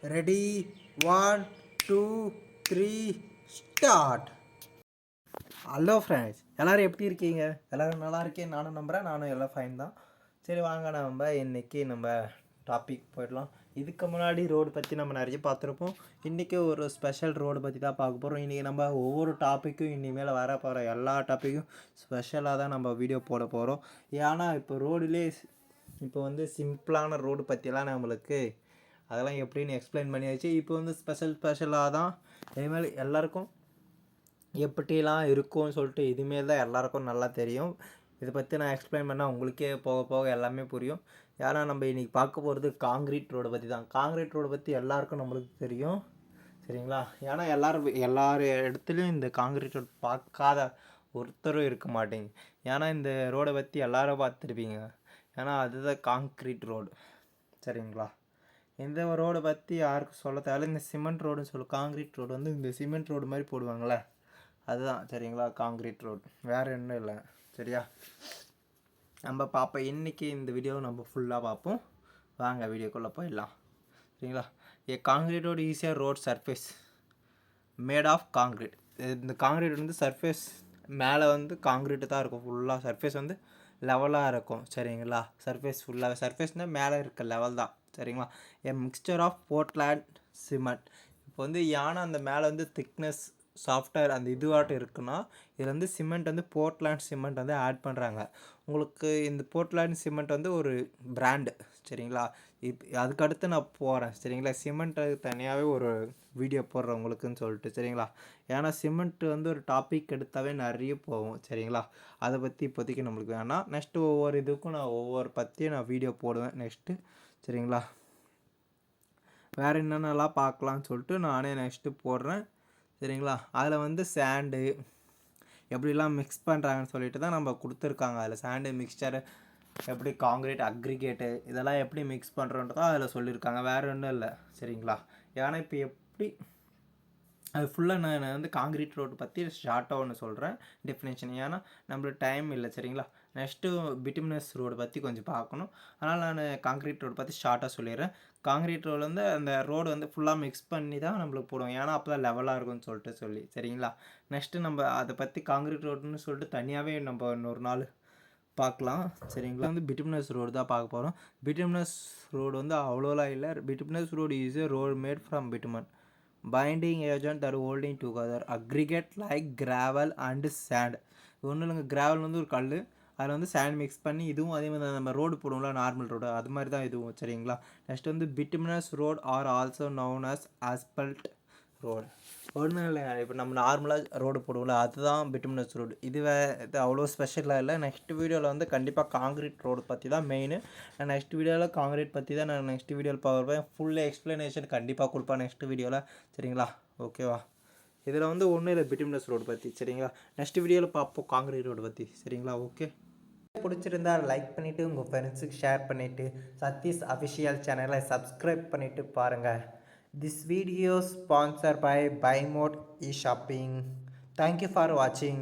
Ready, 1 2 3 start. Hello friends, எல்லோரும் எப்படி இருக்கீங்க? எல்லோரும் நல்லா இருக்கேன், நானும் நம்புகிறேன். நானும் எல்லாம் ஃபைன் தான். சரி வாங்க, நம்ம இன்றைக்கி டாபிக் போயிடலாம். இதுக்கு முன்னாடி ரோடு பற்றி நம்ம நிறைய பார்த்துருப்போம். இன்றைக்கி ஒரு ஸ்பெஷல் ரோடு பற்றி தான் பார்க்க போகிறோம். இன்றைக்கி நம்ம ஒவ்வொரு டாப்பிக்கும் இனிமேல் வர போகிற எல்லா டாப்பிக்கும் ஸ்பெஷலாக தான் நம்ம வீடியோ போட போகிறோம். ஏன்னா இப்போ ரோடுலேயே இப்போ சிம்பிளான ரோடு பற்றிலாம் நம்மளுக்கு அதெல்லாம் எப்படின்னு எக்ஸ்பிளைன் பண்ணியாச்சு. இப்போ ஸ்பெஷலாக தான் இனிமேல் எல்லாருக்கும் எப்படிலாம் இருக்கும்னு சொல்லிட்டு இதுமாரி தான் எல்லாருக்கும் நல்லா தெரியும். இதை பற்றி நான் எக்ஸ்பிளைன் பண்ணால் உங்களுக்கே போக போக எல்லாமே புரியும். ஏன்னா நம்ம இன்றைக்கி பார்க்க போகிறது காங்கிரீட் ரோடை பற்றி தான். காங்கிரீட் ரோடை பற்றி எல்லாருக்கும் நம்மளுக்கு தெரியும், சரிங்களா? ஏன்னா எல்லார் இடத்துலையும் இந்த காங்கிரீட் ரோடு பார்க்காத ஒருத்தரும் இருக்க மாட்டேங்க. ஏன்னா இந்த ரோடை பற்றி எல்லோரும் பார்த்துருப்பீங்க. ஏன்னா அதுதான் காங்கிரீட் ரோடு, சரிங்களா? இந்த ரோடை பற்றி யாருக்கும் சொல்ல தேவை. இந்த சிமெண்ட் ரோடுன்னு சொல்லுவோம். காங்கிரீட் ரோடு இந்த சிமெண்ட் ரோடு மாதிரி போடுவாங்களே, அதுதான், சரிங்களா? காங்கிரீட் ரோடு வேறு இன்னும் இல்லை, சரியா? நம்ம பார்ப்போம் இன்றைக்கி இந்த வீடியோவை நம்ம ஃபுல்லாக பார்ப்போம். வாங்க வீடியோக்குள்ளே போயிடலாம், சரிங்களா? காங்கிரீட் ரோடு ஈஸியாக road surface made of concrete. இந்த காங்கிரீட் சர்ஃபேஸ் மேலே காங்கிரீட்டு தான் இருக்கும். ஃபுல்லாக சர்ஃபேஸ் லெவலாக இருக்கும், சரிங்களா? சர்ஃபேஸ் ஃபுல்லாக சர்ஃபேஸ்னால் மேலே இருக்க லெவல் தான், சரிங்களா? Mixture of Portland cement. இப்போ யானை அந்த மேலே திக்னஸ் சாஃப்ட்வேர் அந்த இதுவாட்டம் இருக்குன்னா இதில் சிமெண்ட் போர்ட்லேண்ட் சிமெண்ட் ஆட் பண்ணுறாங்க. உங்களுக்கு இந்த போர்ட்லேண்ட் சிமெண்ட் ஒரு பிராண்டு, சரிங்களா? அதுக்கடுத்து நான் போகிறேன், சரிங்களா? சிமெண்ட்டு தனியாகவே ஒரு வீடியோ போடுறேன் உங்களுக்குன்னு சொல்லிட்டு, சரிங்களா? ஏன்னா சிமெண்ட்டு ஒரு டாபிக் எடுத்தாவே நிறைய போகும், சரிங்களா? அதை பற்றி இப்போதைக்கு நம்மளுக்கு வேணாம். நெக்ஸ்ட்டு ஒவ்வொரு இதுக்கும் நான் ஒவ்வொரு பற்றியும் நான் வீடியோ போடுவேன் நெக்ஸ்ட்டு, சரிங்களா? வேறு என்னென்னலாம் பார்க்கலான்னு சொல்லிட்டு நானே நெக்ஸ்ட்டு போடுறேன், சரிங்களா? அதில் சாண்டு எப்படிலாம் மிக்ஸ் பண்ணுறாங்கன்னு சொல்லிட்டு தான் நம்ம கொடுத்துருக்காங்க. அதில் சாண்டு மிக்சரு எப்படி காங்கிரீட் அக்ரிகேட்டு இதெல்லாம் எப்படி மிக்ஸ் பண்ணுறோன்றதான் அதில் சொல்லியிருக்காங்க. வேறு ஒன்றும் இல்லை, சரிங்களா? ஏன்னா இப்போ எப்படி அது ஃபுல்லாக நான் காங்கிரீட் ரோடு பற்றி ஷார்ட்டாக ஒன்று சொல்கிறேன் டெஃபினேஷன். ஏன்னா நம்மளுக்கு டைம் இல்லை, சரிங்களா? நெக்ஸ்ட்டு பிட்டுமினஸ் ரோடு பற்றி கொஞ்சம் பார்க்கணும். அதனால் நான் காங்கிரீட் ரோடு பற்றி ஷார்ட்டாக சொல்லிடுறேன். காங்கிரீட் ரோடு அந்த ரோடு ஃபுல்லாக மிக்ஸ் பண்ணி தான் நம்மளுக்கு போடுவோம். ஏன்னா அப்போ தான் லெவலாக இருக்கும்னு சொல்லி, சரிங்களா? நெக்ஸ்ட்டு நம்ம அதை பற்றி காங்கிரீட் ரோடுன்னு சொல்லிட்டு தனியாகவே நம்ம இன்னொரு நாள் பார்க்கலாம், சரிங்களா? பிட்டுமினஸ் ரோடு தான் பார்க்க போகிறோம். பிட்டுமினஸ் ரோடு அவ்வளோலாம் இல்லை. Bituminous road is a road made from bitumen binding agent that holding together aggregate like gravel and sand. ஒன்றும் இல்லைங்க, கிராவல் ஒரு கல், அதில் சேண்ட் மிக்ஸ் பண்ணி இதுவும் அதே மாதிரி நம்ம ரோடு போடுவோம்ல, நார்மல் ரோடு, அது மாதிரி தான் இதுவும், சரிங்களா? Next bituminous road are also known as asphalt road. ஒன்றும் இல்லை, இப்போ நம்ம நார்மலாக ரோடு போடுவோம்ல, அதுதான் பிட்டுமினஸ் ரோடு. இது அவ்வளோ ஸ்பெஷலாக இல்லை. நெக்ஸ்ட் வீடியோவில் கண்டிப்பாக காங்கிரீட் ரோடு பற்றி தான் மெயின். நான் நெக்ஸ்ட் வீடியோவில் காங்கிரீட் பற்றி தான் நான் நெக்ஸ்ட் வீடியோவில் பார்ப்பேன். ஃபுல் எக்ஸ்ப்ளனேஷன் கண்டிப்பாக கொடுப்பேன் நெக்ஸ்ட் வீடியோவில், சரிங்களா? ஓகேவா? இதில் ஒன்றும் இல்லை பிட்டுமினஸ் ரோடு பற்றி, சரிங்களா? நெக்ஸ்ட் வீடியோவில் பார்ப்போம் காங்கிரீட் ரோடு பற்றி, சரிங்களா? ஓகே, பிடிச்சிருந்தா லைக் பண்ணிவிட்டு உங்கள் ஃப்ரெண்ட்ஸுக்கு ஷேர் பண்ணிவிட்டு சதீஷ் அஃபிஷியல் சேனலை சப்ஸ்கிரைப் பண்ணிவிட்டு பாருங்கள். This video sponsored by Buy Mode eShopping. Thank you for watching.